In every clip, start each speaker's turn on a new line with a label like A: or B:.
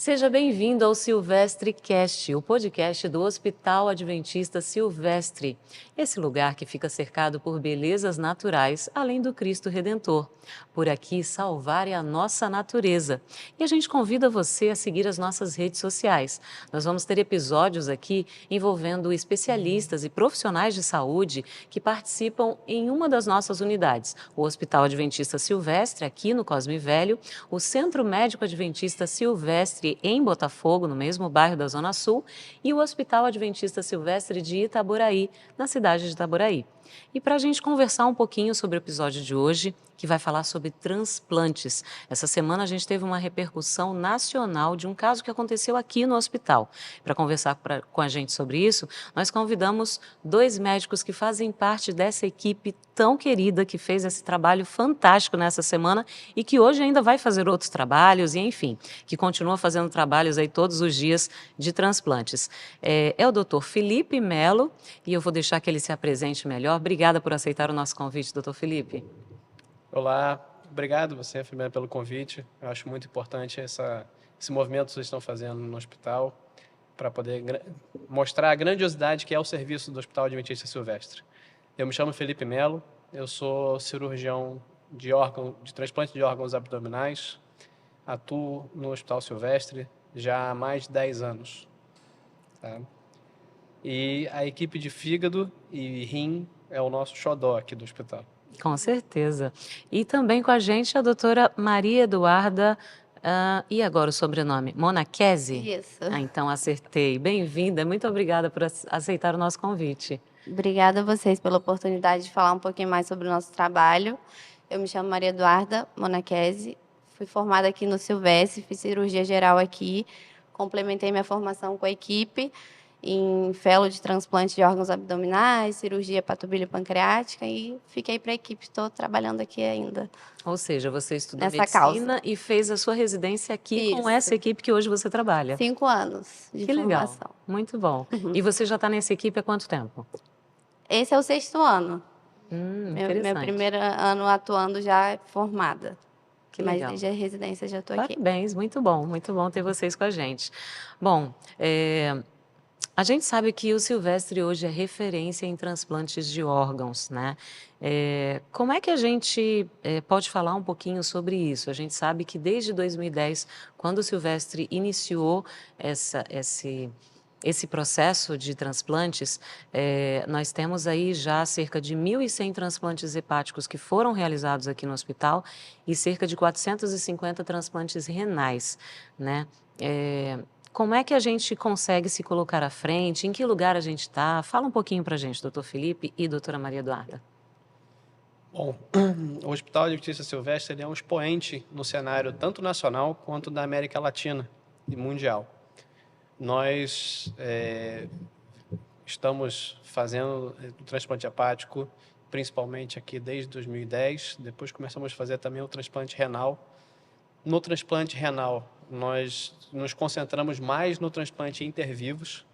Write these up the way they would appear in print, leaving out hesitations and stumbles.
A: Seja bem-vindo ao Silvestre Cast, o podcast do Hospital Adventista Silvestre. Esse lugar que fica cercado por belezas naturais, além do Cristo Redentor. Por aqui, salvar é a nossa natureza. E a gente convida você a seguir as nossas redes sociais. Nós vamos ter episódios aqui envolvendo especialistas e profissionais de saúde que participam em uma das nossas unidades. O Hospital Adventista Silvestre, aqui no Cosme Velho, o Centro Médico Adventista Silvestre, em Botafogo, no mesmo bairro da Zona Sul, e o Hospital Adventista Silvestre de Itaboraí, na cidade de Itaboraí. E para a gente conversar um pouquinho sobre o episódio de hoje, que vai falar sobre transplantes. Essa semana a gente teve uma repercussão nacional de um caso que aconteceu aqui no hospital. Para conversar com a gente sobre isso, nós convidamos dois médicos que fazem parte dessa equipe tão querida que fez esse trabalho fantástico nessa semana e que hoje ainda vai fazer outros trabalhos e, enfim, que continua fazendo trabalhos aí todos os dias de transplantes. É o Dr. Felipe Melo e eu vou deixar que ele se apresente melhor. Obrigada por aceitar o nosso convite, Dr. Felipe.
B: Olá, obrigado você, Fernanda, pelo convite. Eu acho muito importante esse movimento que vocês estão fazendo no hospital para poder mostrar a grandiosidade que é o serviço do Hospital Adventista Silvestre. Eu me chamo Felipe Melo, eu sou cirurgião de transplante de órgãos abdominais, atuo no Hospital Silvestre já há mais de 10 anos. Tá? E a equipe de fígado e rim é o nosso xodó aqui do hospital.
A: Com certeza. E também com a gente a doutora Maria Eduarda, e agora o sobrenome? Monachesi?
C: Isso.
A: Então acertei. Bem-vinda, muito obrigada por aceitar o nosso convite.
C: Obrigada a vocês pela oportunidade de falar um pouquinho mais sobre o nosso trabalho. Eu me chamo Maria Eduarda Monachesi, fui formada aqui no Silvestre, fiz cirurgia geral aqui, complementei minha formação com a equipe em fellow de transplante de órgãos abdominais, cirurgia hepatobilio-pancreática e fiquei para a equipe, estou trabalhando aqui ainda.
A: Ou seja, você estudou
C: Nessa
A: medicina
C: causa.
A: e fez a sua residência aqui com
C: Isso.
A: essa equipe que hoje você trabalha.
C: 5 anos de
A: Que legal,
C: formação.
A: muito bom. E você já está nessa equipe há quanto tempo?
C: Esse é o 6º ano. Meu
A: Interessante.
C: primeiro ano atuando já formada.
A: Que
C: Mas
A: legal.
C: desde a residência já estou aqui.
A: Parabéns, muito bom ter vocês com a gente. Bom, a gente sabe que o Silvestre hoje é referência em transplantes de órgãos, né? Como é que a gente pode falar um pouquinho sobre isso? A gente sabe que desde 2010, quando o Silvestre iniciou esse processo de transplantes, nós temos aí já cerca de 1.100 transplantes hepáticos que foram realizados aqui no hospital e cerca de 450 transplantes renais, né? Como é que a gente consegue se colocar à frente? Em que lugar a gente está? Fala um pouquinho para a gente, doutor Felipe e doutora Maria Eduarda.
B: Bom, o Hospital Adventista Silvestre ele é um expoente no cenário tanto nacional quanto da América Latina e mundial. Nós estamos fazendo o transplante hepático, principalmente aqui desde 2010. Depois começamos a fazer também o transplante renal. No transplante renal, nós nos concentramos mais no transplante intervivos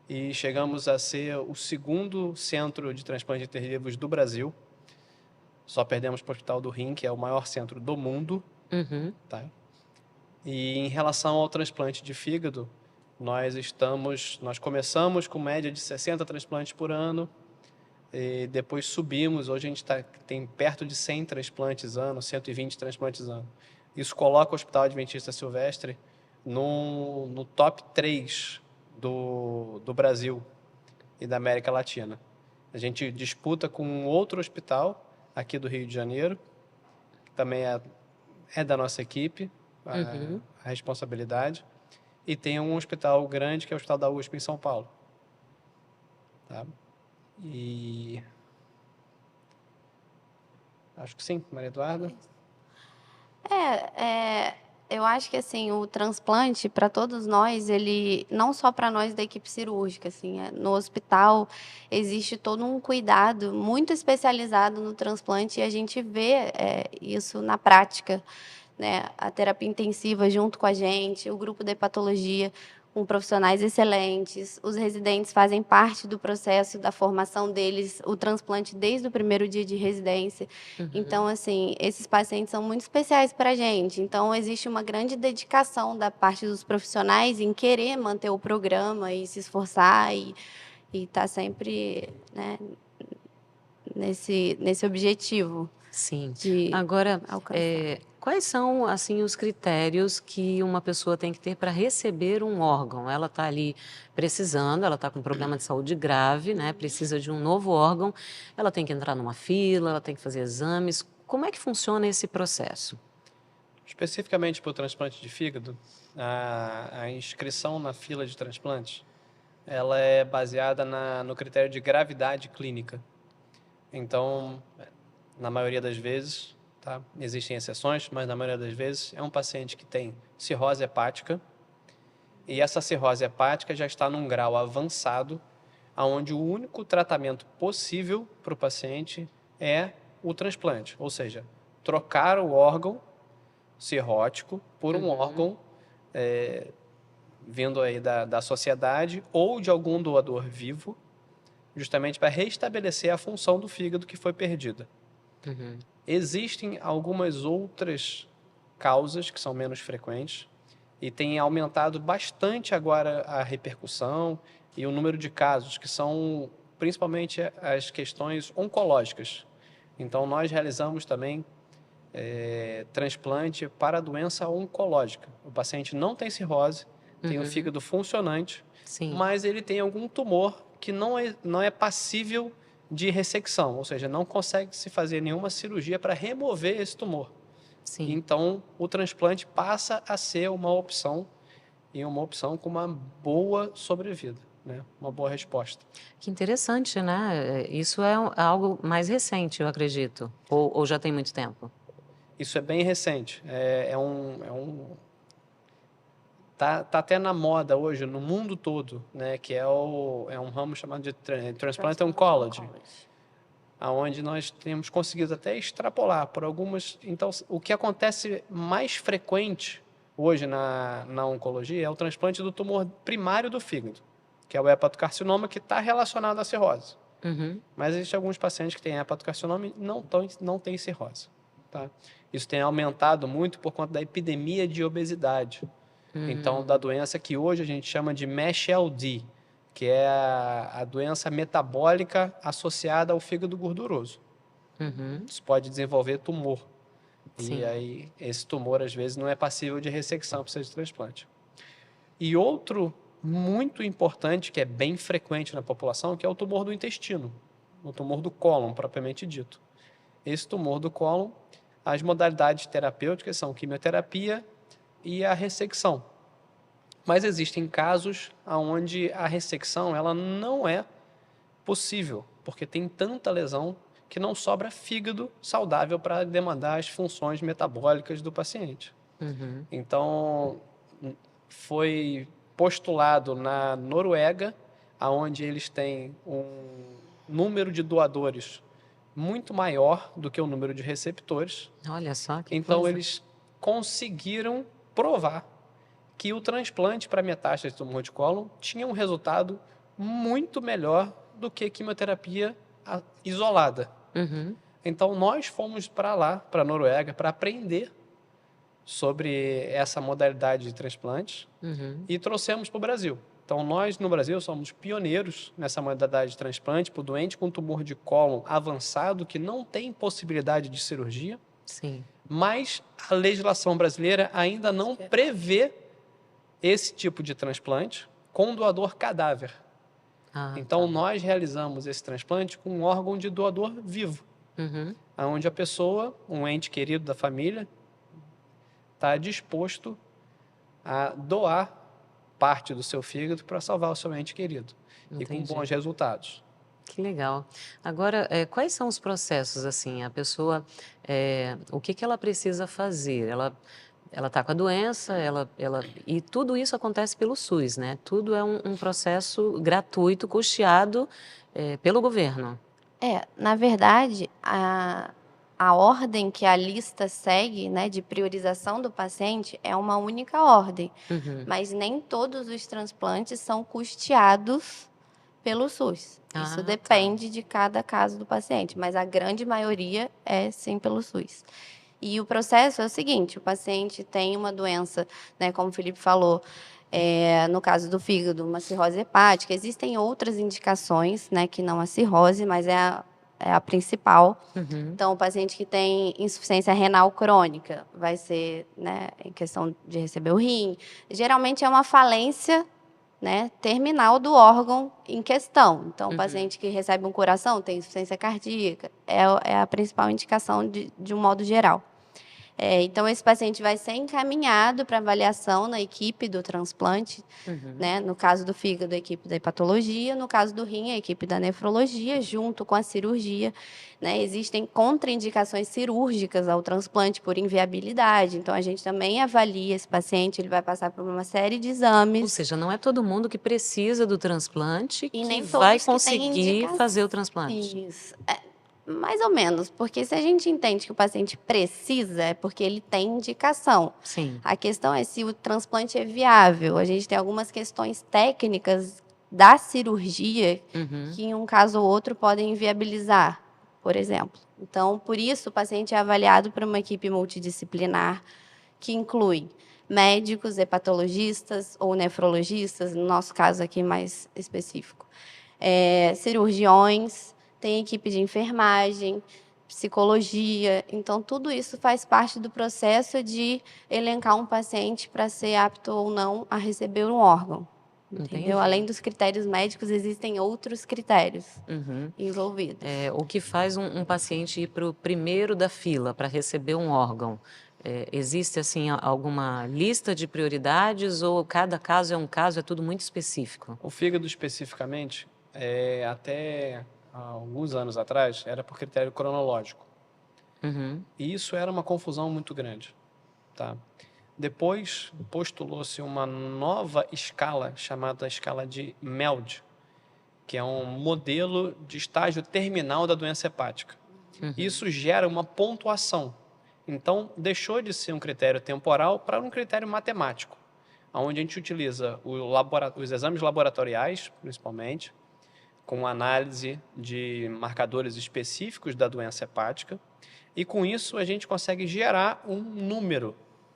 B: e chegamos a ser o 2º centro de transplante intervivos do Brasil. Só perdemos para o Hospital do Rim, que é o maior centro do mundo.
A: Uhum.
B: Tá? E em relação ao transplante de fígado, nós começamos com média de 60 transplantes por ano, e depois subimos, hoje a gente tem perto de 100 transplantes ano, 120 transplantes ano. Isso coloca o Hospital Adventista Silvestre no top 3 do Brasil e da América Latina. A gente disputa com outro hospital aqui do Rio de Janeiro, que também é da nossa equipe, a responsabilidade, e tem um hospital grande que é o Hospital da USP em São Paulo. Tá? E acho que sim, Maria Eduarda.
C: Eu acho que assim o transplante para todos nós, ele não só para nós da equipe cirúrgica, assim, no hospital existe todo um cuidado muito especializado no transplante e a gente vê isso na prática, né? A terapia intensiva junto com a gente, o grupo de hepatologia, com profissionais excelentes. Os residentes fazem parte do processo da formação deles, o transplante desde o primeiro dia de residência. Então, assim, esses pacientes são muito especiais para a gente. Então, existe uma grande dedicação da parte dos profissionais em querer manter o programa e se esforçar e estar sempre, né, nesse objetivo
A: Sim.
C: de
A: Agora,
C: alcançar.
A: quais são, assim, os critérios que uma pessoa tem que ter para receber um órgão? Ela está ali precisando, ela está com um problema de saúde grave, né? Precisa de um novo órgão, ela tem que entrar numa fila, ela tem que fazer exames. Como é que funciona esse processo?
B: Especificamente para o transplante de fígado, a inscrição na fila de transplantes, ela é baseada no critério de gravidade clínica. Então, na maioria das vezes, tá? Existem exceções, mas na maioria das vezes é um paciente que tem cirrose hepática e essa cirrose hepática já está num grau avançado, onde o único tratamento possível para o paciente é o transplante, ou seja, trocar o órgão cirrótico por um órgão vindo aí da sociedade ou de algum doador vivo, justamente para restabelecer a função do fígado que foi perdida. Existem algumas outras causas que são menos frequentes e tem aumentado bastante agora a repercussão e o número de casos, que são principalmente as questões oncológicas. Então, nós realizamos também transplante para doença oncológica. O paciente não tem cirrose, tem o fígado funcionante,
A: Sim.
B: mas ele tem algum tumor que não é passível de ressecção, ou seja, não consegue se fazer nenhuma cirurgia para remover esse tumor.
A: Sim.
B: Então, o transplante passa a ser uma opção e uma opção com uma boa sobrevida, né? Uma boa resposta.
A: Que interessante, né? Isso é algo mais recente, eu acredito. Ou já tem muito tempo?
B: Isso é bem recente. Tá até na moda hoje, no mundo todo, né? Que é um ramo chamado de Transplant Oncology, onde nós temos conseguido até extrapolar por algumas... Então, o que acontece mais frequente hoje na oncologia é o transplante do tumor primário do fígado, que é o hepatocarcinoma, que está relacionado à cirrose. Mas existem alguns pacientes que têm hepatocarcinoma e não têm cirrose. Tá? Isso tem aumentado muito por conta da epidemia de obesidade. Então, da doença que hoje a gente chama de MASH-LD, que é a doença metabólica associada ao fígado gorduroso. Isso pode desenvolver tumor.
A: Sim.
B: E aí, esse tumor, às vezes, não é passível de ressecção, precisa de transplante. E outro muito importante, que é bem frequente na população, que é o tumor do intestino, o tumor do cólon, propriamente dito. Esse tumor do cólon, as modalidades terapêuticas são quimioterapia e a ressecção. Mas existem casos onde a ressecção ela não é possível, porque tem tanta lesão que não sobra fígado saudável para demandar as funções metabólicas do paciente. Então, foi postulado na Noruega, onde eles têm um número de doadores muito maior do que o número de receptores.
A: Olha só que
B: Então,
A: coisa.
B: eles conseguiram provar que o transplante para metástase de tumor de cólon tinha um resultado muito melhor do que quimioterapia isolada. Então, nós fomos para lá, para a Noruega, para aprender sobre essa modalidade de transplantes e trouxemos para o Brasil. Então, nós no Brasil somos pioneiros nessa modalidade de transplante para o doente com tumor de cólon avançado que não tem possibilidade de cirurgia.
A: Sim.
B: Mas a legislação brasileira ainda não prevê esse tipo de transplante com doador cadáver. Então, nós realizamos esse transplante com um órgão de doador vivo, onde a pessoa, um ente querido da família, está disposto a doar parte do seu fígado para salvar o seu ente querido.
A: Entendi.
B: E com bons resultados.
A: Que legal. Agora, quais são os processos, assim, a pessoa, o que ela precisa fazer? Ela está com a doença, e tudo isso acontece pelo SUS, né? Tudo é um processo gratuito, custeado pelo governo.
C: Na verdade, a ordem que a lista segue, né, de priorização do paciente é uma única ordem, mas nem todos os transplantes são custeados pelo SUS. Isso depende de cada caso do paciente, mas a grande maioria é sim pelo SUS. E o processo é o seguinte: o paciente tem uma doença, né, como o Felipe falou, no caso do fígado, uma cirrose hepática. Existem outras indicações, né, que não a cirrose, mas é a principal. Então, o paciente que tem insuficiência renal crônica vai ser, né, em questão de receber o rim. Geralmente é uma falência, né, terminal do órgão em questão. Então, o paciente que recebe um coração tem insuficiência cardíaca, é a principal indicação de um modo geral. Então, esse paciente vai ser encaminhado para avaliação na equipe do transplante, né? No caso do fígado, a equipe da hepatologia, no caso do rim, a equipe da nefrologia, junto com a cirurgia, né? Existem contraindicações cirúrgicas ao transplante por inviabilidade, então a gente também avalia esse paciente, ele vai passar por uma série de exames.
A: Ou seja, não é todo mundo que precisa do transplante
C: E
A: que
C: nem
A: vai
C: todos que têm
A: conseguir
C: indicação.
A: fazer o transplante.
C: Isso. Mais ou menos, porque se a gente entende que o paciente precisa, é porque ele tem indicação.
A: Sim.
C: A questão é se o transplante é viável. A gente tem algumas questões técnicas da cirurgia que, em um caso ou outro, podem inviabilizar, por exemplo. Então, por isso, o paciente é avaliado por uma equipe multidisciplinar que inclui médicos, hepatologistas ou nefrologistas, no nosso caso aqui mais específico, cirurgiões, tem equipe de enfermagem, psicologia. Então, tudo isso faz parte do processo de elencar um paciente para ser apto ou não a receber um órgão. Entendeu? Além dos critérios médicos, existem outros critérios envolvidos.
A: O que faz um paciente ir para o primeiro da fila para receber um órgão? Existe, assim, alguma lista de prioridades ou cada caso é um caso, é tudo muito específico?
B: O fígado, especificamente, até alguns anos atrás, era por critério cronológico. E isso era uma confusão muito grande. Tá? Depois, postulou-se uma nova escala, chamada escala de MELD, que é um modelo de estágio terminal da doença hepática. Isso gera uma pontuação. Então, deixou de ser um critério temporal para um critério matemático, onde a gente utiliza os exames laboratoriais, principalmente, com análise de marcadores específicos da doença hepática, e com isso a gente consegue gerar um número,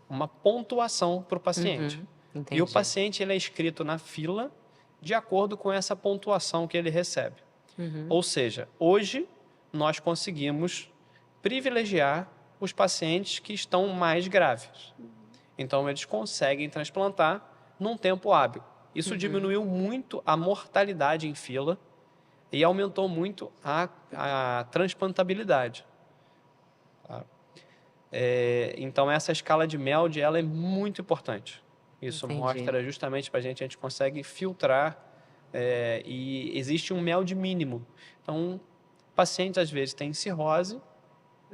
B: uma pontuação para o paciente. E o paciente ele é inscrito na fila de acordo com essa pontuação que ele recebe. Ou seja, hoje nós conseguimos privilegiar os pacientes que estão mais graves. Então, eles conseguem transplantar num tempo hábil. Isso diminuiu muito a mortalidade em fila e aumentou muito a transplantabilidade. Tá? Então, essa escala de MELD ela é muito importante. Isso mostra justamente para a gente consegue filtrar e existe um MELD mínimo. Então, pacientes às vezes têm cirrose,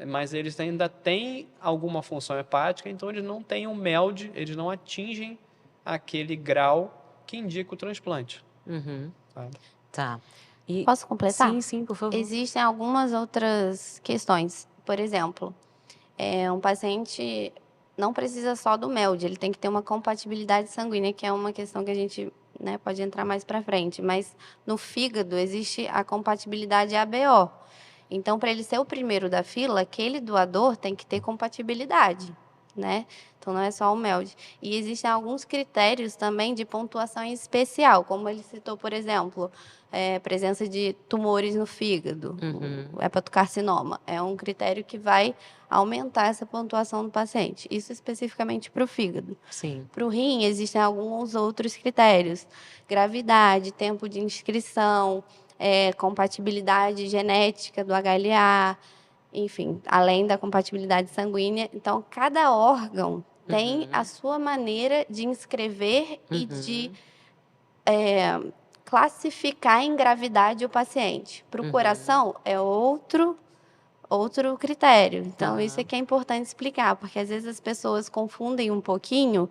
B: mas eles ainda têm alguma função hepática, então eles não têm um MELD, eles não atingem aquele grau que indica o transplante.
A: Tá.
C: Posso completar?
A: Sim, por favor.
C: Existem algumas outras questões. Por exemplo, um paciente não precisa só do MELD, ele tem que ter uma compatibilidade sanguínea, que é uma questão que a gente, né, pode entrar mais para frente. Mas no fígado existe a compatibilidade ABO. Então, para ele ser o primeiro da fila, aquele doador tem que ter compatibilidade, né? Então, não é só o MELD. E existem alguns critérios também de pontuação em especial, como ele citou, por exemplo, presença de tumores no fígado, o hepatocarcinoma. É um critério que vai aumentar essa pontuação do paciente. Isso especificamente para o fígado.
A: Sim.
C: Para o rim, existem alguns outros critérios. Gravidade, tempo de inscrição, compatibilidade genética do HLA, enfim, além da compatibilidade sanguínea. Então, cada órgão tem a sua maneira de inscrever e de classificar em gravidade o paciente. Para o coração, é outro critério. Então, isso é que é importante explicar, porque às vezes as pessoas confundem um pouquinho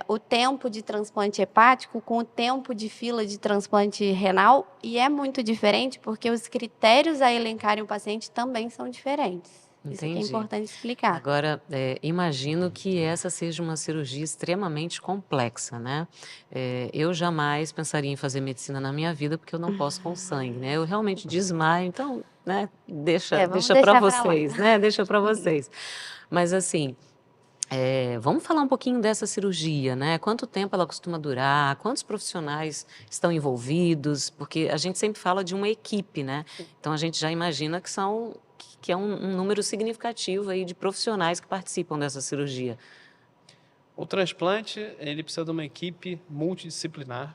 C: o tempo de transplante hepático com o tempo de fila de transplante renal, e é muito diferente porque os critérios a elencarem o paciente também são diferentes. Isso que é
A: Entendi.
C: importante explicar.
A: Agora, imagino que essa seja uma cirurgia extremamente complexa, né? Eu jamais pensaria em fazer medicina na minha vida porque eu não posso com sangue, né? Eu realmente desmaio, então, né?
C: Vamos
A: Deixa para
C: deixar para lá.
A: vocês, né? Deixa para vocês. Mas assim, vamos falar um pouquinho dessa cirurgia, né? Quanto tempo ela costuma durar? Quantos profissionais estão envolvidos? Porque a gente sempre fala de uma equipe, né? Então a gente já imagina que é um número significativo aí de profissionais que participam dessa cirurgia.
B: O transplante, ele precisa de uma equipe multidisciplinar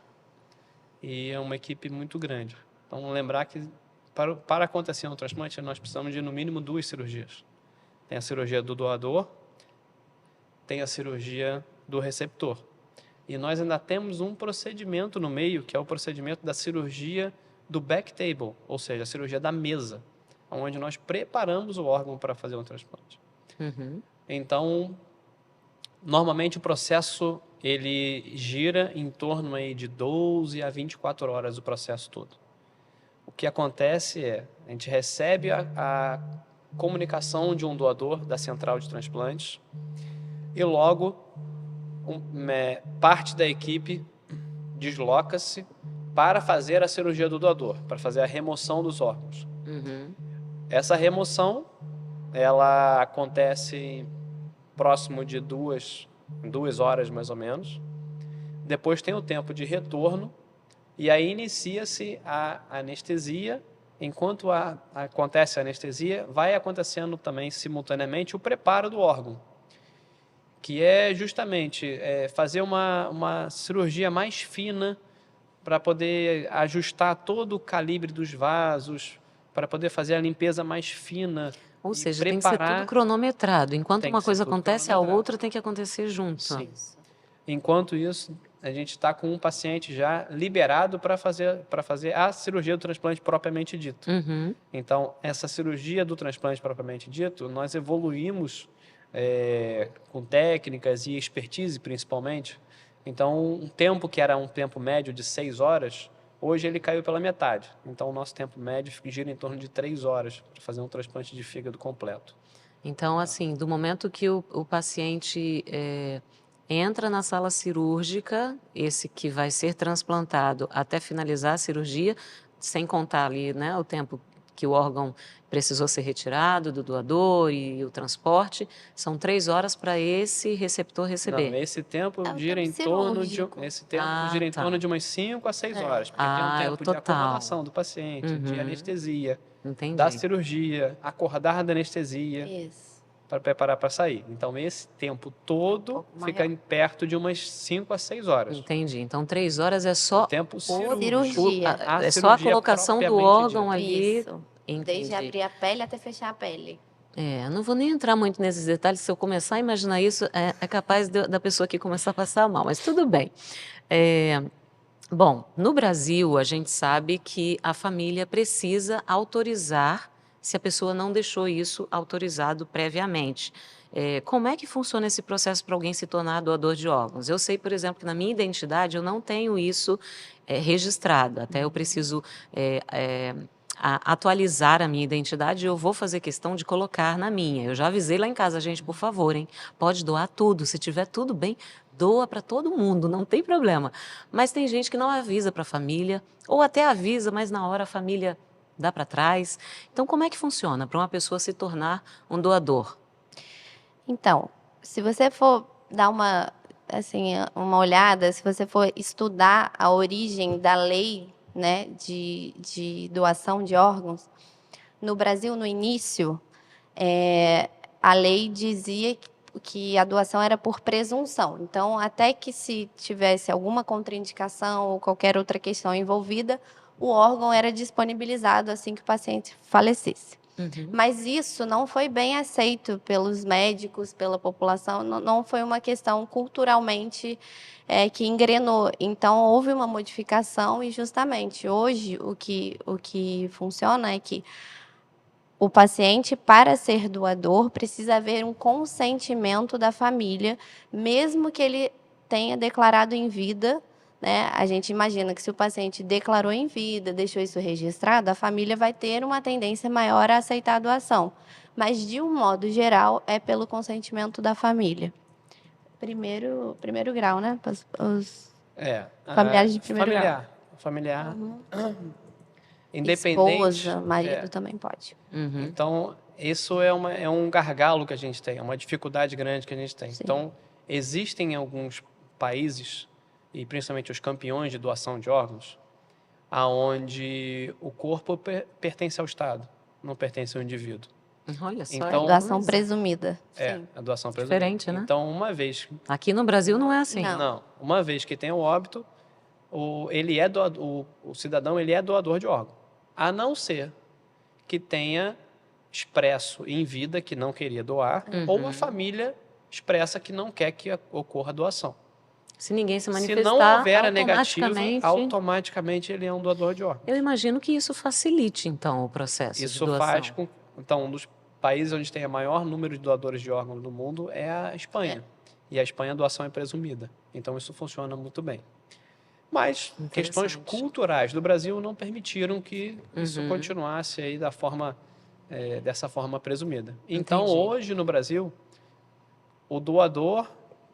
B: e é uma equipe muito grande. Então, lembrar que para acontecer um transplante, nós precisamos de no mínimo 2 cirurgias. Tem a cirurgia do doador, tem a cirurgia do receptor. E nós ainda temos um procedimento no meio, que é o procedimento da cirurgia do back table, ou seja, a cirurgia da mesa, onde nós preparamos o órgão para fazer um transplante.
A: Uhum.
B: Então, normalmente o processo ele gira em torno aí de 12 a 24 horas o processo todo. O que acontece é, a gente recebe a comunicação de um doador da central de transplantes e logo parte da equipe desloca-se para fazer a cirurgia do doador, para fazer a remoção dos órgãos.
A: Uhum.
B: Essa remoção, ela acontece próximo de 2 horas mais ou menos. Depois tem o tempo de retorno e aí inicia-se a anestesia. Enquanto acontece a anestesia, vai acontecendo também simultaneamente o preparo do órgão, que é justamente fazer uma cirurgia mais fina para poder ajustar todo o calibre dos vasos, para poder fazer a limpeza mais fina.
A: Ou
B: e
A: seja, tem que ser tudo
B: preparar.
A: cronometrado. Enquanto
B: Tem
A: uma
B: que ser
A: coisa
B: tudo
A: acontece, a
B: cronometrado.
A: outra tem que acontecer junto.
B: Sim. Enquanto isso, a gente está com um paciente já liberado para fazer a cirurgia do transplante propriamente dito.
A: Uhum.
B: Então, essa cirurgia do transplante propriamente dito, nós evoluímos com técnicas e expertise, principalmente. Então, um tempo que era um tempo médio de 6 horas, hoje ele caiu pela metade. Então, o nosso tempo médio gira em torno de 3 horas para fazer um transplante de fígado completo.
A: Então, assim, do momento que o paciente entra na sala cirúrgica, esse que vai ser transplantado até finalizar a cirurgia, sem contar ali, né, o tempo que o órgão precisou ser retirado do doador e o transporte, são 3 horas para esse receptor receber.
B: Não, esse tempo
C: É o
B: gira
C: tempo
B: em torno de
C: cirúrgico.
A: Tá.
B: torno de umas 5 a 6 horas, porque tem
A: Ah,
B: um
A: é o
B: tempo de
A: total.
B: acomodação do paciente, de
A: Uhum.
B: anestesia, da
A: Entendi.
B: cirurgia, acordar da anestesia
C: Isso.
B: para preparar para sair. Então, esse tempo todo
C: pouco
B: fica
C: maior.
B: em perto de umas 5 a 6 horas.
A: Entendi. Então, 3 horas é só
B: O tempo
C: cirurgia.
A: é só a
B: cirurgia
A: colocação do
B: propriamente
A: órgão
B: dita.
A: ali.
C: Isso.
A: Entendi.
C: Desde abrir a pele até fechar a pele.
A: Eu não vou nem entrar muito nesses detalhes. Se eu começar a imaginar isso, é capaz da pessoa aqui começar a passar mal, mas tudo bem. Bom, no Brasil, a gente sabe que a família precisa autorizar se a pessoa não deixou isso autorizado previamente. Como é que funciona esse processo para alguém se tornar doador de órgãos? Eu sei, por exemplo, que na minha identidade eu não tenho isso registrado. Até eu preciso atualizar a minha identidade, eu vou fazer questão de colocar na minha. Eu já avisei lá em casa, gente, por favor, hein? Pode doar tudo. Se tiver tudo bem, doa para todo mundo, não tem problema. Mas tem gente que não avisa para a família, ou até avisa, mas na hora a família dá para trás. Então, como é que funciona para uma pessoa se tornar um doador?
C: Então, se você for dar uma olhada, se você for estudar a origem da lei, né, de doação de órgãos, no Brasil, no início, a lei dizia que a doação era por presunção. Então, até que se tivesse alguma contraindicação ou qualquer outra questão envolvida, o órgão era disponibilizado assim que o paciente falecesse.
A: Uhum.
C: Mas isso não foi bem aceito pelos médicos, pela população, não foi uma questão culturalmente que engrenou. Então, houve uma modificação e, justamente, hoje o que funciona é que o paciente, para ser doador, precisa haver um consentimento da família, mesmo que ele tenha declarado em vida né? A gente imagina que se o paciente declarou em vida, deixou isso registrado, a família vai ter uma tendência maior a aceitar a doação. Mas, de um modo geral, é pelo consentimento da família. Primeiro grau, né? Os familiares de primeiro grau.
B: Familiar.
C: Uhum.
B: Independente.
C: Esposa, marido também pode.
A: Uhum.
B: Então, isso é um gargalo que a gente tem, é uma dificuldade grande que a gente tem.
C: Sim.
B: Então, existem alguns países, e principalmente os campeões de doação de órgãos, aonde o corpo pertence ao Estado, não pertence ao indivíduo.
A: Olha só.
B: Então,
C: Doação presumida.
B: É,
C: Sim.
B: a doação presumida.
A: Diferente, né?
B: Então, uma vez...
A: Aqui no Brasil não é assim.
C: Não.
B: Uma vez que tem o óbito, o cidadão ele é doador de órgão. A não ser que tenha expresso em vida que não queria doar, ou a família expressa que não quer que ocorra a doação.
A: Se ninguém se
B: Se
A: manifestar,
B: não houver a negativa,
A: automaticamente...
B: automaticamente ele é um doador de órgãos.
A: Eu imagino que isso facilite, então, o processo de
B: Isso
A: doação.
B: faz com... Então, um dos países onde tem o maior número de doadores de órgãos do mundo é a Espanha. E a Espanha a doação é presumida. Então, isso funciona muito bem. Mas questões culturais do Brasil não permitiram que isso continuasse aí dessa forma presumida. Então,
A: Entendi.
B: hoje no Brasil, o doador,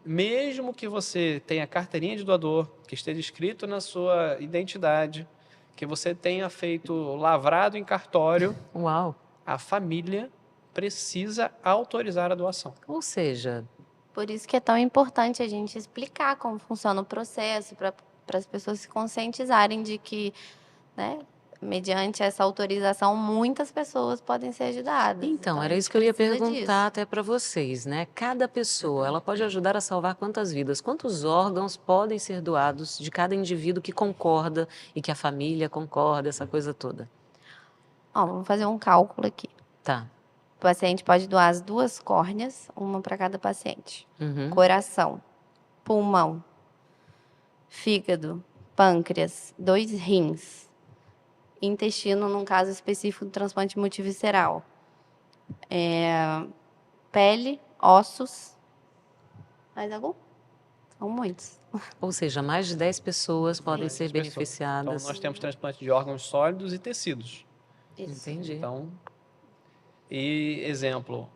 B: mesmo que você tenha carteirinha de doador, que esteja escrito na sua identidade, que você tenha feito lavrado em cartório,
A: Uau!
B: a família precisa autorizar a doação.
A: Ou seja,
C: Por isso que é tão importante a gente explicar como funciona o processo, para as pessoas se conscientizarem de que, né, mediante essa autorização, muitas pessoas podem ser ajudadas.
A: então,
C: a
A: era
C: gente
A: isso que eu ia
C: precisa
A: perguntar
C: disso.
A: até para vocês, né? Cada pessoa, ela pode ajudar a salvar quantas vidas? Quantos órgãos podem ser doados de cada indivíduo que concorda e que a família concorda, essa coisa toda?
C: Ó, vamos fazer um cálculo aqui.
A: Tá.
C: O paciente pode doar as 2 córneas, uma para cada paciente.
A: Uhum.
C: Coração, pulmão, fígado, pâncreas, 2 rins, intestino, num caso específico do transplante multivisceral, pele, ossos, mais algum? São muitos.
A: Ou seja, mais de 10 pessoas podem ser
B: Então,
A: beneficiadas.
B: nós temos transplante de órgãos sólidos e tecidos.
C: Isso.
A: Entendi.
B: Então, exemplo,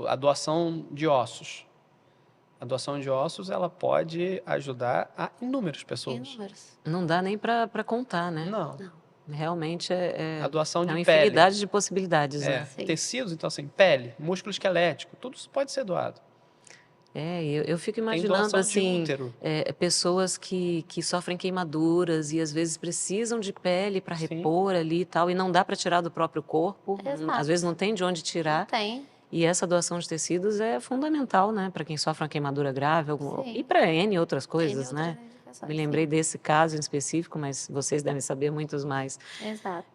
B: a doação de ossos. A doação de ossos, ela pode ajudar a inúmeras pessoas.
C: Inúmeros.
A: Não dá nem para contar, né?
B: Não.
A: Realmente é
B: A doação de
A: uma
B: pele.
A: infinidade de possibilidades, né?
C: Sim.
B: Tecidos, então assim, pele, músculo esquelético, tudo isso pode ser doado.
A: Eu fico
B: Tem
A: imaginando
B: doação de
A: assim,
B: útero.
A: pessoas que sofrem queimaduras e às vezes precisam de pele para
B: Sim.
A: repor ali e tal, e não dá para tirar do próprio corpo,
C: Exato.
A: às vezes não tem de onde tirar.
C: Tem.
A: E essa doação de tecidos é fundamental, né, para quem sofre uma queimadura grave
C: Sim.
A: e para N outras coisas,
C: Tem
A: né?
C: outras indicações,
A: Me
C: sim.
A: lembrei desse caso em específico, mas vocês devem saber muitos mais.
C: Exato.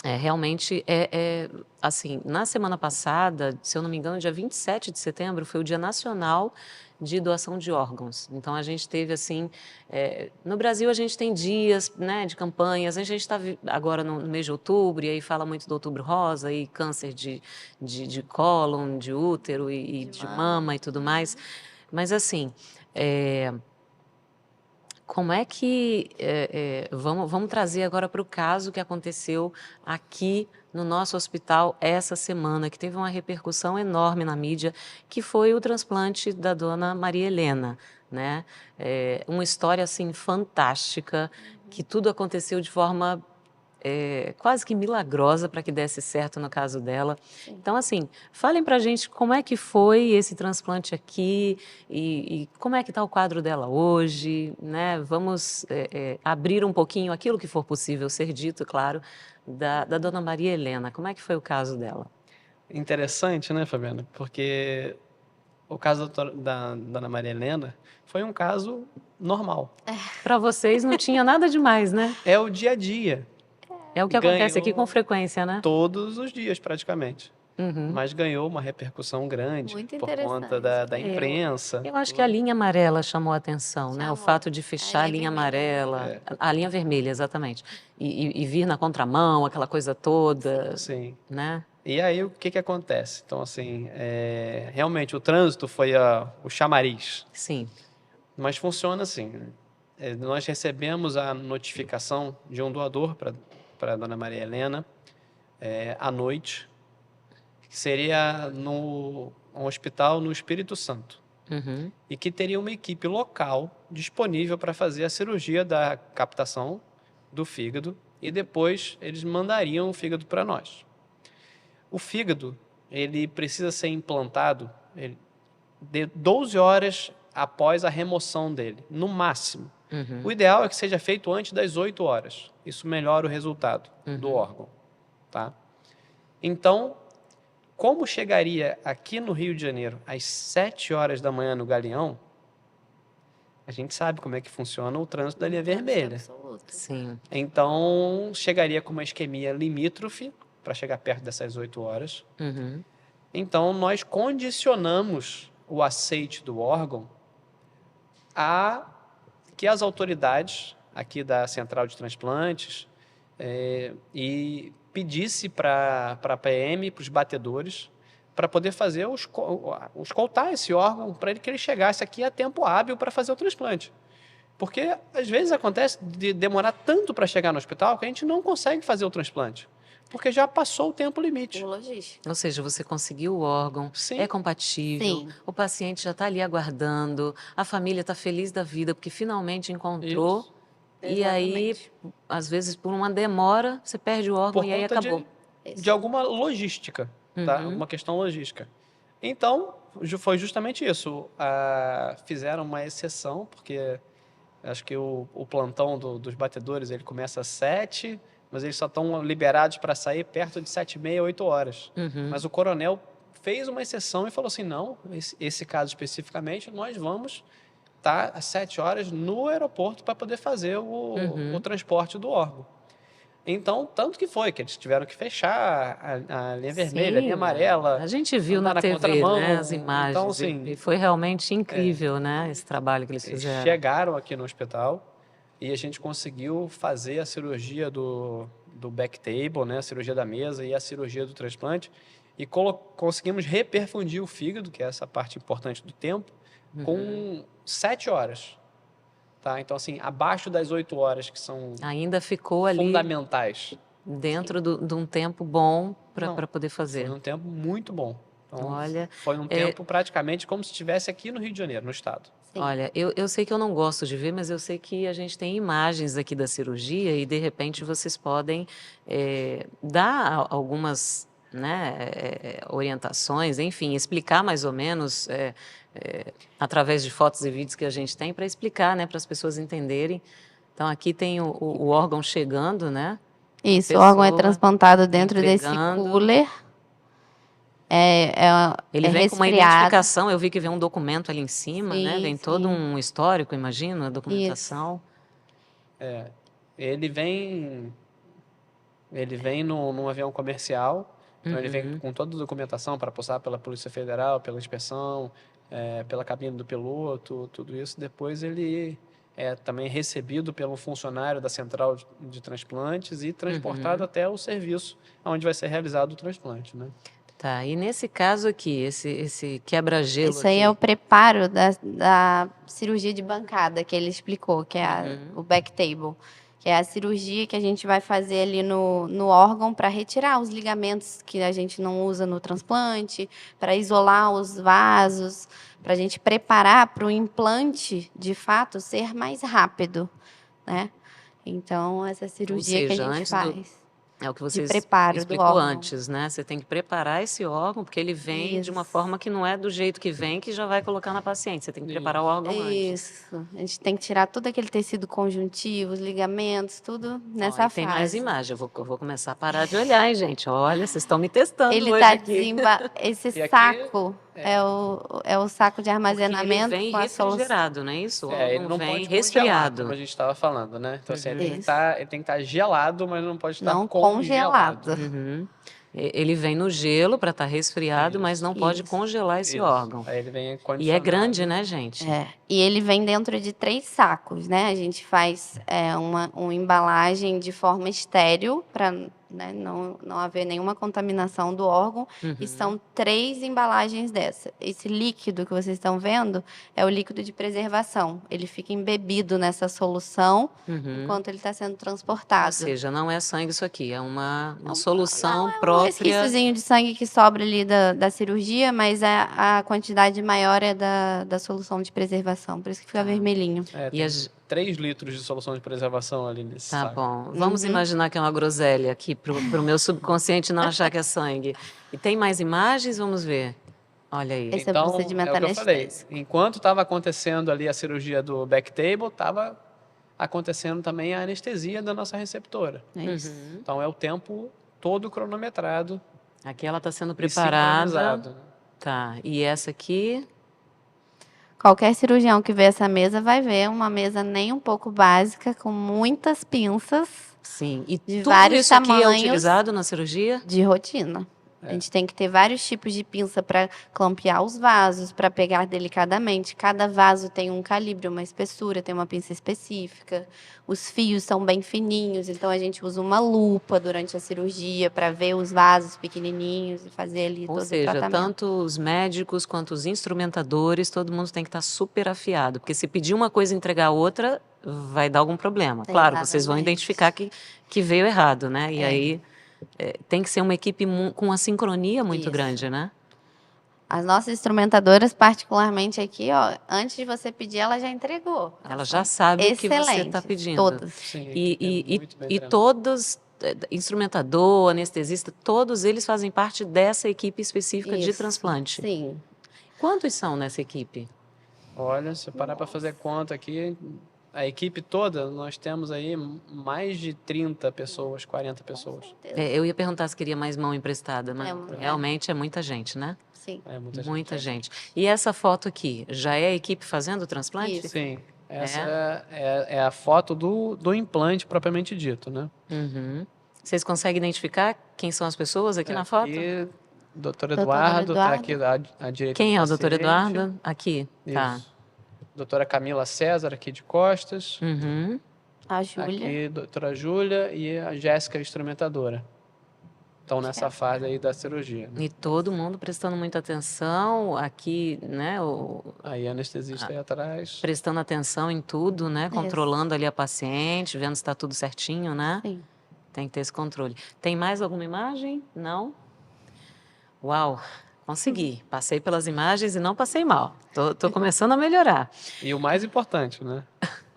A: Realmente, assim, na semana passada, se eu não me engano, dia 27 de setembro, foi o Dia Nacional de Doação de Órgãos. Então, a gente teve, assim, no Brasil a gente tem dias, né, de campanhas, a gente está agora no mês de outubro, e aí fala muito do Outubro Rosa, e câncer de cólon, de útero e de mama e tudo mais. Mas, assim, como é que... vamos trazer agora para o caso que aconteceu aqui no nosso hospital essa semana, que teve uma repercussão enorme na mídia, que foi o transplante da dona Maria Helena, né? Uma história, assim, fantástica, que tudo aconteceu de forma quase que milagrosa para que desse certo no caso dela.
C: Sim.
A: Então, assim, falem para a gente como é que foi esse transplante aqui e como é que está o quadro dela hoje, né? Vamos abrir um pouquinho aquilo que for possível ser dito, claro, da dona Maria Helena. Como é que foi o caso dela?
B: Interessante, né, Fabiana? Porque o caso da dona Maria Helena foi um caso normal.
A: Para vocês não tinha nada demais, né?
B: É o dia a dia.
A: É o que acontece aqui
B: Ganhou
A: com frequência, né?
B: todos os dias, praticamente.
A: Uhum.
B: Mas ganhou uma repercussão grande
C: Muito
B: por conta
C: interessante.
B: da imprensa.
A: Eu acho que a linha amarela chamou a atenção, né? O
C: Chamou.
A: fato de fechar
C: A
A: a
C: linha
A: linha
C: vermelha.
A: amarela, a linha vermelha, exatamente, e vir na contramão, aquela coisa toda,
B: Sim.
A: né?
B: E aí, o que acontece? Então, assim, realmente, o trânsito foi o chamariz.
A: Sim.
B: Mas funciona assim. Nós recebemos a notificação de um doador para a dona Maria Helena à noite, que seria um hospital no Espírito Santo,
A: Uhum.
B: e que teria uma equipe local disponível para fazer a cirurgia da captação do fígado, e depois eles mandariam o fígado para nós. O fígado, ele precisa ser implantado de 12 horas após a remoção dele, no máximo.
A: Uhum.
B: O ideal é que seja feito antes das 8 horas. Isso melhora o resultado do órgão, tá? Então, como chegaria aqui no Rio de Janeiro às 7 horas da manhã no Galeão, a gente sabe como é que funciona o trânsito da linha vermelha.
C: Absoluto.
A: Sim.
B: Então, chegaria com uma isquemia limítrofe para chegar perto dessas 8 horas.
A: Uhum.
B: Então, nós condicionamos o aceite do órgão a que as autoridades aqui da Central de Transplantes e pedisse para a PM, para os batedores, para poder fazer escoltar esse órgão para que ele chegasse aqui a tempo hábil para fazer o transplante. Porque, às vezes, acontece de demorar tanto para chegar no hospital que a gente não consegue fazer o transplante, porque já passou o tempo limite.
C: Por logística.
A: Ou seja, você conseguiu o órgão,
B: Sim.
A: é compatível,
C: Sim.
A: o paciente já está ali aguardando, a família está feliz da vida porque finalmente encontrou.
B: Isso.
A: E aí,
C: Exatamente.
A: às vezes, por uma demora, você perde o órgão
B: Por
A: e aí
B: conta
A: acabou.
B: de alguma logística, tá?
A: Uhum.
B: Uma questão logística. Então, foi justamente isso. Fizeram uma exceção, porque acho que o plantão dos batedores ele começa às 7, mas eles só estão liberados para sair perto de 7h30, 8 horas.
A: Uhum.
B: Mas o coronel fez uma exceção e falou assim, não, esse caso especificamente, nós vamos estar às 7 horas no aeroporto para poder fazer o transporte do órgão. Então, tanto que foi, que eles tiveram que fechar a linha vermelha, a linha amarela.
A: A gente viu
B: andar
A: na TV,
B: contramão.
A: né, as imagens.
B: Então, assim,
A: E foi realmente incrível, né, esse trabalho que eles
B: eles
A: fizeram.
B: chegaram aqui no hospital e a gente conseguiu fazer a cirurgia do back table, né, a cirurgia da mesa e a cirurgia do transplante, e conseguimos reperfundir o fígado, que é essa parte importante do tempo, com 7 horas. Tá? Então, assim, abaixo das 8 horas, que são
A: Ainda ficou ali
B: fundamentais.
A: dentro de um tempo bom
B: Não,
A: para poder fazer.
B: Foi um tempo muito bom. Então,
A: Olha,
B: foi um tempo praticamente como se estivesse aqui no Rio de Janeiro, no estado.
C: Sim.
A: Olha, eu sei que eu não gosto de ver, mas eu sei que a gente tem imagens aqui da cirurgia e, de repente, vocês podem dar algumas, né, orientações, enfim, explicar mais ou menos, através de fotos e vídeos que a gente tem, para explicar, né, para as pessoas entenderem. Então, aqui tem o órgão chegando, né?
C: Isso, o órgão é
A: pessoa
C: transplantado dentro desse
A: entregando.
C: cooler.
A: Ele vem com uma
C: resfriado.
A: identificação, eu vi que vem um documento ali em cima, né?
C: Sim,
A: Vem todo
C: sim.
A: um histórico, imagino, a documentação.
B: Ele vem num avião comercial, então ele vem com toda a documentação para passar pela Polícia Federal, pela inspeção, pela cabine do piloto, tudo isso. Depois ele é também recebido pelo funcionário da Central de Transplantes e transportado até o serviço onde vai ser realizado o transplante, né?
A: Tá, e nesse caso aqui, esse quebra-gelo
C: Isso aí
A: aqui,
C: é o preparo da cirurgia de bancada que ele explicou, que é o back table, que é a cirurgia que a gente vai fazer ali no órgão para retirar os ligamentos que a gente não usa no transplante, para isolar os vasos, para a gente preparar para o implante, de fato, ser mais rápido, né? Então, essa cirurgia que a
A: seja,
C: gente
A: antes
C: faz.
A: é o que
C: de
A: vocês
C: preparo do
A: explicou
C: órgão.
A: antes, né? Você tem que preparar esse órgão, porque ele vem de uma
C: Isso.
A: forma que não é do jeito que vem, que já vai colocar na paciente. Você tem que preparar o órgão antes.
C: Isso. A gente tem que tirar todo aquele tecido conjuntivo, os ligamentos, tudo nessa
A: Ó, e tem mais
C: fase.
A: imagem. Eu vou começar a parar de olhar, hein, gente? Olha, vocês estão me testando
C: Ele
A: hoje
C: tá
A: aqui.
C: Esse
B: E aqui-
C: saco é o saco de
A: Porque ele
C: armazenamento
A: vem
C: com a solução.
A: refrigerado, não é isso? O
B: Ele
A: órgão
B: não
A: vem
B: pode congelar,
A: resfriado.
B: como a gente estava falando, né? Então, assim, ele
C: Isso.
B: tem que estar gelado, mas não pode estar
C: Não
B: congelado.
C: congelado.
A: Uhum. Ele vem no gelo para estar resfriado, mas não pode
C: Isso.
A: congelar esse
B: Isso.
A: órgão.
B: Aí ele vem
A: E
B: condicionado.
A: é grande, né, gente?
C: E ele vem dentro de 3 sacos, né? A gente faz uma embalagem de forma estéril para né? Não haver nenhuma contaminação do órgão. E são 3 embalagens dessa. Esse líquido que vocês estão vendo é o líquido de preservação. Ele fica embebido nessa solução enquanto ele está sendo transportado.
A: Ou seja, não é sangue isso aqui, é uma solução
C: Um
A: própria.
C: resquíciozinho de sangue que sobra ali da cirurgia, mas a quantidade maior é da solução de preservação, por isso que fica vermelhinho.
B: Tem 3 litros de solução de preservação ali nesse
A: Tá
B: saco.
A: bom. Vamos imaginar que é uma groselha aqui, para o meu subconsciente não achar que é sangue. E tem mais imagens? Vamos ver. Olha aí.
C: Esse é o
B: Então,
C: procedimento
B: é o que eu falei.
C: anestésico.
B: Enquanto estava acontecendo ali a cirurgia do back table, estava acontecendo também a anestesia da nossa receptora.
C: É isso.
B: Então, é o tempo todo cronometrado
A: Aqui ela está sendo
B: e
A: preparada.
B: sincronizado.
A: Tá. E essa aqui?
C: Qualquer cirurgião que vê essa mesa vai ver uma mesa nem um pouco básica, com muitas pinças
A: Sim. E
C: de
A: tudo
C: vários
A: isso aqui é
C: tamanhos.
A: utilizado na cirurgia?
C: De rotina. A gente tem que ter vários tipos de pinça para clampear os vasos, para pegar delicadamente. Cada vaso tem um calibre, uma espessura, tem uma pinça específica. Os fios são bem fininhos, então a gente usa uma lupa durante a cirurgia para ver os vasos pequenininhos e fazer ali
A: Ou
C: todo o
A: seja,
C: tratamento.
A: tanto os médicos quanto os instrumentadores, todo mundo tem que estar super afiado, porque se pedir uma coisa e entregar outra, vai dar algum problema. Claro, vocês vão
C: Exatamente.
A: identificar que veio errado, né? E aí tem que ser uma equipe com uma sincronia muito
C: Isso.
A: grande, né?
C: As nossas instrumentadoras, particularmente aqui, ó, antes de você pedir, ela já entregou.
A: Ela já sabe o que você está
C: Excelentes,
A: pedindo.
C: todas.
B: Sim,
A: E
B: muito bem
A: e
B: treinado.
A: todos, instrumentador, anestesista, todos eles fazem parte dessa equipe específica de
C: Isso.
A: transplante.
C: Sim.
A: Quantos são nessa equipe?
B: Olha, se parar para fazer conta aqui, a equipe toda, nós temos aí mais de 30 pessoas, 40 pessoas.
A: Eu ia perguntar se queria mais mão emprestada, mas
C: É.
A: realmente é muita gente, né?
C: Sim.
B: É muita gente.
A: Muita gente. E essa foto aqui, já é a equipe fazendo o transplante?
C: Isso.
B: Sim, essa é a foto do implante propriamente dito, né?
A: Uhum. Vocês conseguem identificar quem são as pessoas aqui na foto?
B: Aqui, doutor
C: Doutor
B: Eduardo, está
C: Eduardo.
B: aqui à direita
A: Quem
B: do
A: é o doutor
B: paciente.
A: Eduardo? Aqui, tá.
B: Isso. Doutora Camila César, aqui de costas.
A: Uhum.
C: A Júlia.
B: Aqui, doutora Júlia e a Jéssica, instrumentadora. Estão nessa fase aí da cirurgia.
A: E todo mundo prestando muita atenção aqui, né?
B: Aí a anestesista aí atrás.
A: Prestando atenção em tudo, né? Controlando ali a paciente, vendo se está tudo certinho, né?
C: Sim.
A: Tem que ter esse controle. Tem mais alguma imagem? Não? Uau, consegui. Passei pelas imagens e não passei mal. Tô começando a melhorar.
B: E o mais importante, né?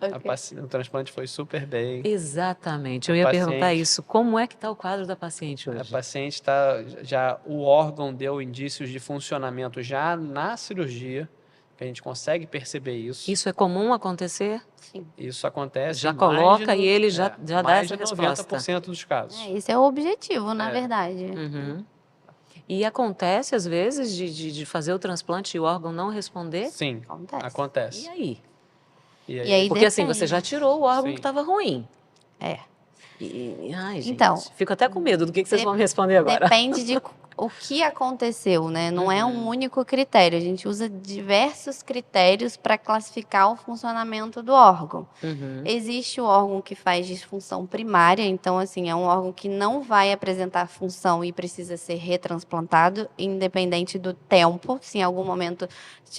C: Ok.
B: O transplante foi super bem.
A: Exatamente. Eu ia
B: paciente-
A: perguntar isso. Como é que está o quadro da paciente
B: A
A: hoje?
B: paciente está já o órgão deu indícios de funcionamento já na cirurgia, que a gente consegue perceber isso.
A: Isso é comum acontecer?
C: Sim.
B: Isso acontece
A: Já
B: em mais
A: coloca
B: de
A: e ele já dá
B: mais
A: essa
B: de
A: resposta.
B: 90% dos casos.
C: Esse é o objetivo, na
B: É.
C: verdade.
A: Uhum. E acontece, às vezes, de fazer o transplante e o órgão não responder?
B: Sim,
C: Acontece.
A: E
B: acontece.
A: aí?
B: E
C: E aí
A: Porque assim,
C: depende.
A: você já tirou o órgão
B: Sim.
A: que estava ruim.
C: É.
A: Ai, gente,
C: Então,
A: fico até com medo do que vocês vão me responder agora.
C: Depende de o que aconteceu, né? Não é um único critério. A gente usa diversos critérios para classificar o funcionamento do órgão.
A: Uhum.
C: Existe o órgão que faz disfunção primária, então, assim, é um órgão que não vai apresentar função e precisa ser retransplantado, independente do tempo, se em algum momento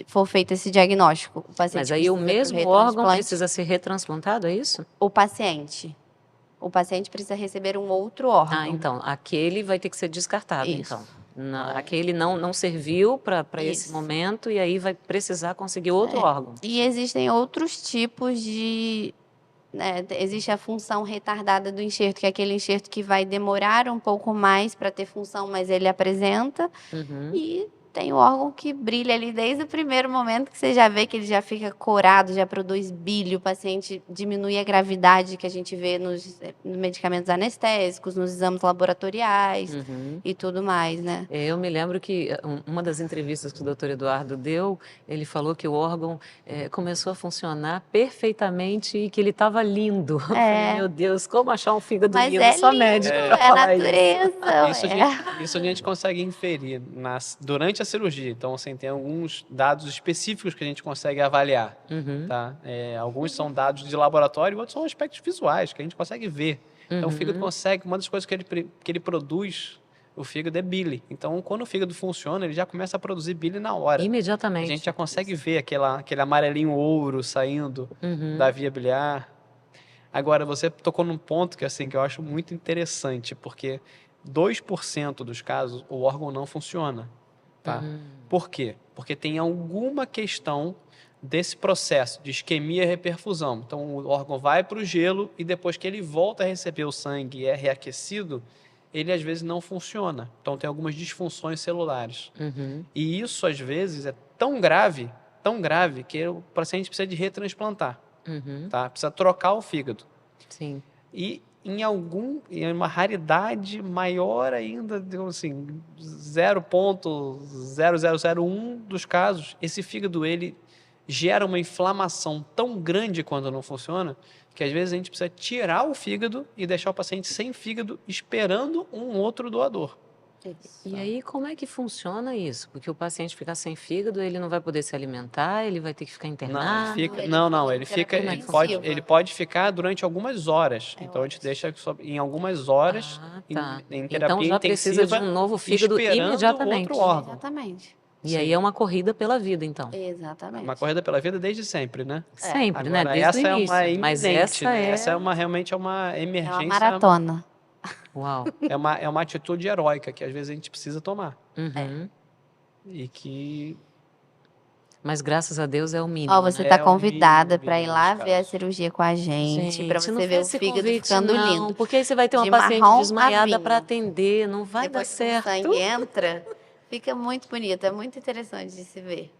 C: for feito esse diagnóstico. O paciente
A: Mas aí o
C: precisa pro
A: mesmo órgão
C: retransplante.
A: precisa ser retransplantado, é isso?
C: O paciente. O paciente precisa receber um outro órgão.
A: Ah, então, aquele vai ter que ser descartado,
C: Isso.
A: então. Aquele não serviu para esse
C: Isso.
A: momento e aí vai precisar conseguir outro órgão.
C: E existem outros tipos de... né, existe a função retardada do enxerto, que é aquele enxerto que vai demorar um pouco mais para ter função, mas ele apresenta.
A: Uhum.
C: E tem o órgão que brilha ali desde o primeiro momento, que você já vê que ele já fica corado, já produz bílio, o paciente diminui a gravidade que a gente vê nos medicamentos anestésicos, nos exames laboratoriais
A: Uhum.
C: e tudo mais, né?
A: Eu me lembro que uma das entrevistas que o doutor Eduardo deu, ele falou que o órgão começou a funcionar perfeitamente e que ele estava lindo. Eu falei, meu Deus, como achar um fígado
C: Mas
A: lindo?
C: é
A: Só
C: lindo,
A: médico
C: é
A: pra falar isso.
C: natureza.
B: Isso
C: é.
B: a gente consegue inferir durante a cirurgia. Então, assim, tem alguns dados específicos que a gente consegue avaliar,
A: Uhum.
B: tá? Alguns são dados de laboratório e outros são aspectos visuais, que a gente consegue ver. Então, o fígado consegue... Uma das coisas que ele produz, o fígado, é bile. Então, quando o fígado funciona, ele já começa a produzir bile na hora. A
A: Imediatamente.
B: gente já consegue ver aquele amarelinho ouro saindo da via biliar. Agora, você tocou num ponto que, assim, que eu acho muito interessante, porque 2% dos casos o órgão não funciona, tá? Por quê? Porque tem alguma questão desse processo de isquemia e reperfusão. Então, o órgão vai para o gelo e depois que ele volta a receber o sangue e é reaquecido, ele às vezes não funciona. Então, tem algumas disfunções celulares. E isso, às vezes, é tão grave, que o paciente precisa de retransplantar, tá? Precisa trocar o fígado.
A: Sim.
B: E em uma raridade maior ainda, digamos assim, 0,0001 dos casos, esse fígado ele gera uma inflamação tão grande quando não funciona, que às vezes a gente precisa tirar o fígado e deixar o paciente sem fígado esperando um outro doador.
A: E aí, como é que funciona isso? Porque o paciente fica sem fígado, ele não vai poder se alimentar, ele vai ter que ficar internado.
B: Ele pode ficar durante algumas horas. Então a gente deixa em algumas horas
A: Tá.
B: em
A: Então
B: terapia
A: já precisa de
B: intensiva,
A: um novo fígado
B: esperando
A: imediatamente.
B: outro órgão.
C: Exatamente.
A: E aí é uma corrida pela vida, então.
C: Exatamente.
B: Uma corrida pela vida desde sempre, né?
A: Sempre, né?
B: Agora,
A: Desde o
B: essa
A: início.
B: é uma
A: Mas
B: iminente,
A: essa
B: né?
A: é...
B: Essa realmente é uma
C: É uma
B: emergência.
C: maratona.
A: Uau.
B: É uma atitude heróica que às vezes a gente precisa tomar.
A: Uhum.
B: E que
A: Mas graças a Deus é o mínimo,
C: Ó, você
A: né?
C: tá
B: É o
C: convidada
B: mínimo
C: para ir
B: dos
C: lá ver a
B: casos.
C: cirurgia com a gente, para
A: Gente, não
C: você ver
A: faz
C: o
A: esse
C: fígado
A: convite,
C: ficando
A: não,
C: lindo.
A: porque aí você vai ter uma
C: De
A: paciente
C: marrom a
A: desmaiada para
C: vinho.
A: atender, não vai dar
C: Depois que o
A: certo.
C: sangue entra, fica muito bonito, é muito interessante de se ver.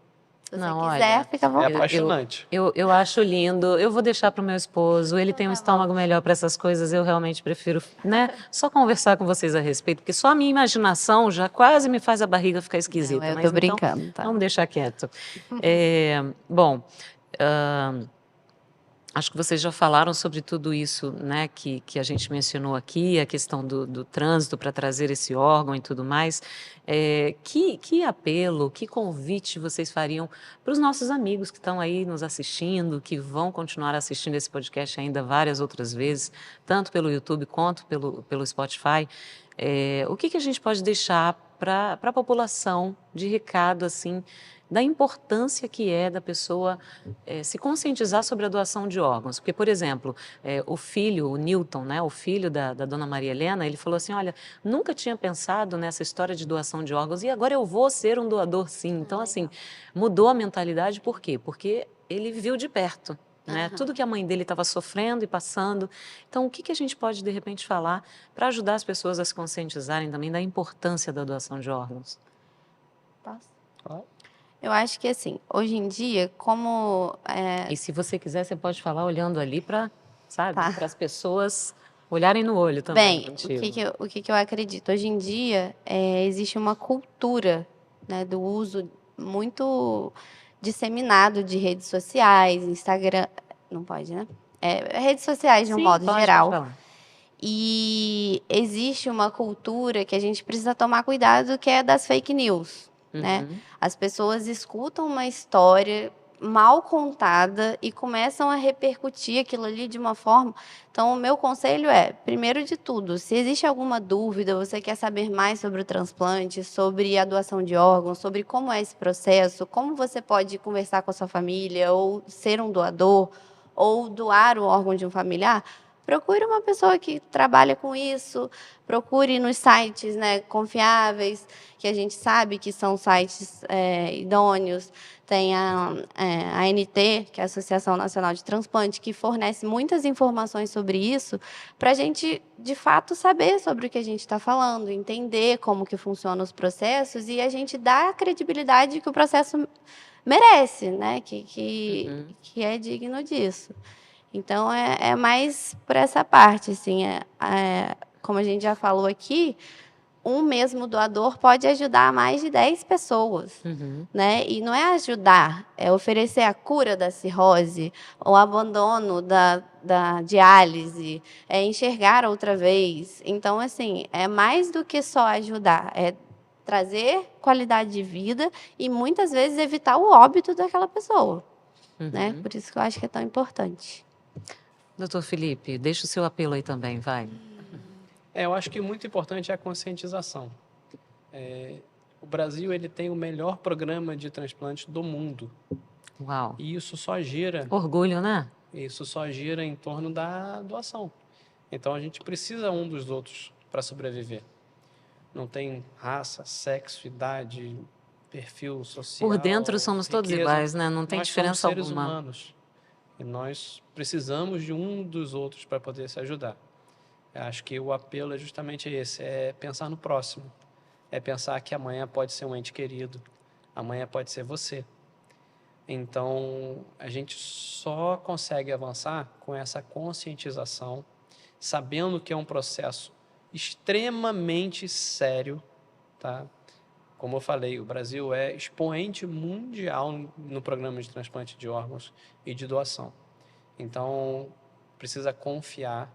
C: Se você
A: Não,
C: quiser,
A: olha,
C: fica à
B: É
C: vontade.
B: apaixonante.
A: eu acho lindo. Eu vou deixar para o meu esposo. Ele
C: Então
A: tem um
C: tá
A: estômago
C: bom.
A: melhor para essas coisas. Eu realmente prefiro, né? Só conversar com vocês a respeito, porque só a minha imaginação já quase me faz a barriga ficar esquisita.
C: Não, eu
A: Mas
C: tô
A: então,
C: brincando, tá?
A: vamos deixar quieto. Bom, acho que vocês já falaram sobre tudo isso, né, que a gente mencionou aqui, a questão do trânsito para trazer esse órgão e tudo mais. Que apelo, que convite vocês fariam para os nossos amigos que estão aí nos assistindo, que vão continuar assistindo esse podcast ainda várias outras vezes, tanto pelo YouTube quanto pelo Spotify? O que a gente pode deixar para a população de recado, assim, da importância que é da pessoa se conscientizar sobre a doação de órgãos? Porque, por exemplo, o filho, o Newton, né, o filho da dona Maria Helena, ele falou assim, olha, nunca tinha pensado nessa história de doação de órgãos e agora eu vou ser um doador, sim. Então, assim, mudou a mentalidade, por quê? Porque ele viu de perto, né, tudo que a mãe dele estava sofrendo e passando. Então, o que a gente pode, de repente, falar para ajudar as pessoas a se conscientizarem também da importância da doação de órgãos?
C: Posso?
B: Claro.
C: Eu acho que assim, hoje em dia, como
A: E se você quiser, você pode falar olhando ali para, sabe,
C: Tá.
A: para as pessoas olharem no olho também
C: Bem,
A: contigo.
C: o que que eu acredito? Hoje em dia, existe uma cultura, né, do uso muito disseminado de redes sociais, Instagram, não pode, né? Redes sociais de um
A: Sim,
C: modo
A: pode
C: geral.
A: falar.
C: E existe uma cultura que a gente precisa tomar cuidado, que é das fake news, né?
A: Uhum.
C: As pessoas escutam uma história mal contada e começam a repercutir aquilo ali de uma forma. Então, o meu conselho é, primeiro de tudo, se existe alguma dúvida, você quer saber mais sobre o transplante, sobre a doação de órgãos, sobre como é esse processo, como você pode conversar com a sua família, ou ser um doador, ou doar o órgão de um familiar, procure uma pessoa que trabalha com isso, procure nos sites, né, confiáveis, que a gente sabe que são sites idôneos. Tem a ANT, que é a Associação Nacional de Transplante, que fornece muitas informações sobre isso, para a gente, de fato, saber sobre o que a gente está falando, entender como que funcionam os processos e a gente dar a credibilidade que o processo merece, né, que é digno disso. Então, é mais por essa parte, assim, como a gente já falou aqui, um mesmo doador pode ajudar mais de 10 pessoas, né? E não é ajudar, é oferecer a cura da cirrose, o abandono da diálise, é enxergar outra vez. Então, assim, é mais do que só ajudar, é trazer qualidade de vida e muitas vezes evitar o óbito daquela pessoa, né? Por isso que eu acho que é tão importante.
A: Doutor Felipe, deixa o seu apelo aí também, vai.
B: Eu acho que muito importante é a conscientização. O Brasil ele tem o melhor programa de transplante do mundo.
A: Uau.
B: E isso só gira
A: Orgulho, né?
B: em torno da doação. Então a gente precisa um dos outros para sobreviver. Não tem raça, sexo, idade, perfil social,
A: Por dentro somos todos
B: riqueza.
A: iguais, né? Não tem
B: Nós
A: diferença
B: somos seres
A: alguma.
B: humanos e nós precisamos de um dos outros para poder se ajudar. Eu acho que o apelo é justamente esse, é pensar no próximo. É pensar que amanhã pode ser um ente querido, amanhã pode ser você. Então, a gente só consegue avançar com essa conscientização, sabendo que é um processo extremamente sério, tá? Como eu falei, o Brasil é expoente mundial no programa de transplante de órgãos e de doação. Então, precisa confiar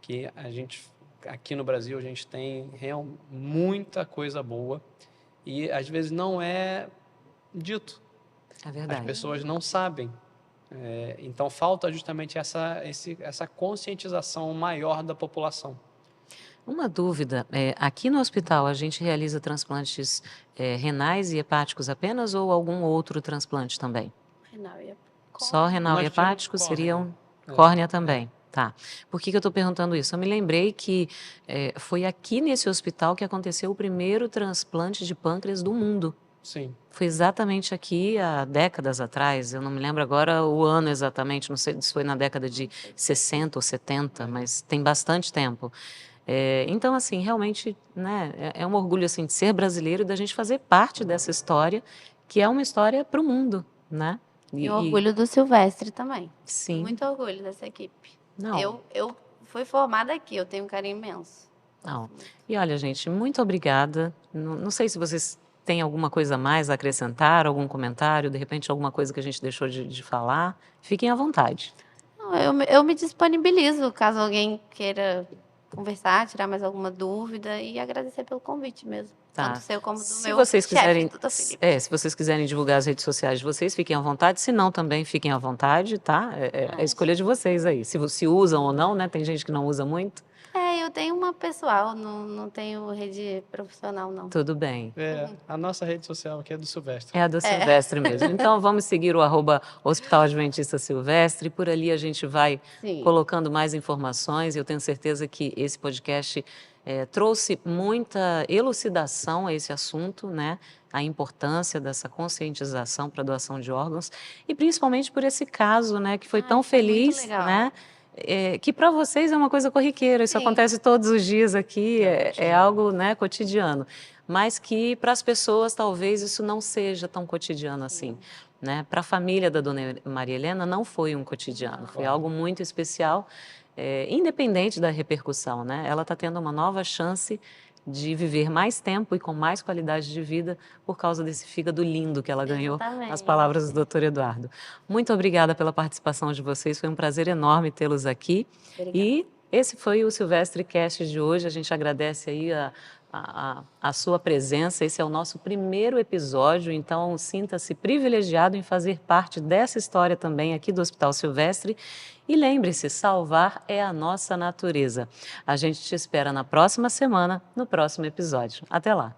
B: que a gente, aqui no Brasil, a gente tem muita coisa boa e às vezes não é dito.
A: É
B: As
A: verdade.
B: pessoas não sabem. Então, falta justamente essa conscientização maior da população.
A: Uma dúvida, aqui no hospital a gente realiza transplantes renais e hepáticos apenas ou algum outro transplante também?
C: Renal e
A: Só renal
B: Nós
A: e
B: temos
A: hepático
B: córnea.
A: seriam córnea também. Tá. Por que eu estou perguntando isso? Eu me lembrei que foi aqui nesse hospital que aconteceu o primeiro transplante de pâncreas do mundo.
B: Sim.
A: Foi exatamente aqui há décadas atrás, eu não me lembro agora o ano exatamente, não sei se foi na década de 60 ou 70, mas tem bastante tempo. Então, assim, realmente, né, é um orgulho assim, de ser brasileiro e da gente fazer parte dessa história, que é uma história para o mundo, né?
C: E o orgulho do Silvestre também.
A: Sim.
C: Muito orgulho dessa equipe.
A: Não.
C: Eu fui formada aqui, eu tenho um carinho imenso.
A: Não. E olha, gente, muito obrigada. Não sei se vocês têm alguma coisa a mais a acrescentar, algum comentário, de repente alguma coisa que a gente deixou de falar. Fiquem à vontade.
C: Não, eu me disponibilizo caso alguém queira conversar, tirar mais alguma dúvida e agradecer pelo convite mesmo.
A: Tá.
C: Tanto seu como do
A: Se
C: meu
A: vocês
C: chefe,
A: quiserem,
C: doutor Felipe.
A: se vocês quiserem divulgar as redes sociais de vocês, fiquem à vontade. Se não, também fiquem à vontade, tá? É a escolha de vocês aí. Se usam ou não, né? Tem gente que não usa muito.
C: Eu tenho uma pessoal, não tenho rede profissional, não.
A: Tudo bem.
B: A nossa rede social aqui é do Silvestre.
A: É a do Silvestre mesmo. Então, vamos seguir o @Hospital Adventista Silvestre. Por ali a gente vai colocando mais informações. Eu tenho certeza que esse podcast trouxe muita elucidação a esse assunto, né? A importância dessa conscientização para a doação de órgãos. E principalmente por esse caso, né? Que foi tão feliz, né? Que para vocês é uma coisa corriqueira, isso acontece todos os dias aqui, é algo, né, cotidiano, mas que para as pessoas talvez isso não seja tão cotidiano assim, né? Para a família da Dona Maria Helena não foi um cotidiano, foi algo muito especial, independente da repercussão, né? Ela está tendo uma nova chance de viver mais tempo e com mais qualidade de vida por causa desse fígado lindo que ela ganhou, nas palavras do Dr. Eduardo. Muito obrigada pela participação de vocês, foi um prazer enorme tê-los aqui. Obrigada. E esse foi o Silvestre Cast de hoje, a gente agradece aí a sua presença, esse é o nosso primeiro episódio, então sinta-se privilegiado em fazer parte dessa história também aqui do Hospital Silvestre. E lembre-se, salvar é a nossa natureza. A gente te espera na próxima semana, no próximo episódio. Até lá!